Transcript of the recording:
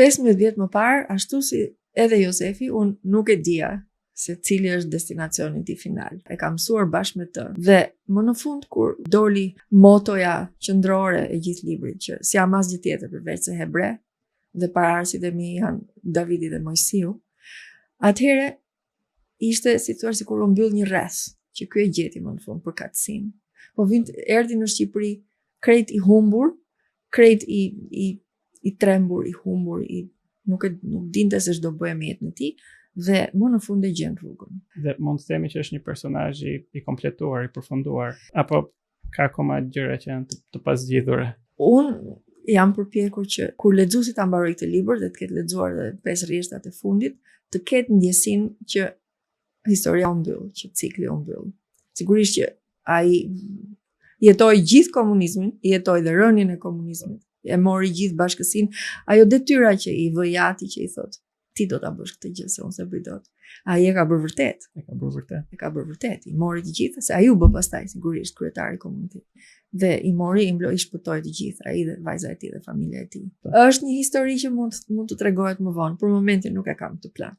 15 vjet më parë, ashtu si edhe Josefi, unë nuk e dija se cili është destinacioni ti final. E kam mësuar bashkë me të. Dhe më në fund kur doli motoja qendrore e gjithë librit, që s'jam asgjë tjetër përveç se hebre, dhe paraardhësit e mi janë Davidi dhe Mojsiu, atëherë ishte si thua sikur u mbyll një rreth, që ky e gjeti më në fund për katësinë. Po erdhi në Shqipëri krejt i humbur, krejt i trembur, i humbur, nuk dinte se ç'do bëje me jetën e tij. Dhe më në fund e gjen rrugën. Dhe mund të themi që është një personazh i kompletuar, i përfunduar, apo ka akoma gjëra që janë të pasgjidhura? Unë jam përpjekur që kur lexuesi ta mbaroj këtë libër dhe të ketë lexuar edhe 5 rrjeshtat e fundit, të ketë ndjesinë që historia u mbyll, që cikli u mbyll. Sigurisht që ai jetoi gjithë komunizmin, jetoi dhe rënien e komunizmit, e mori gjithë bashkësinë, ajo detyra që i vë Jati që i thotë ti do ta bësh këtë gjë se unë se bëj dot. Ai e ka bërë vërtet. E ka bërë vërtet. I mori të gjithë, se ai u bë pastaj sigurisht kryetari i komunitetit. Dhe i mori, i shpëtoi të gjithë, ai dhe vajza e tij dhe familja e tij. Është një histori që mund të tregohet më vonë, për momentin nuk e kam të plan.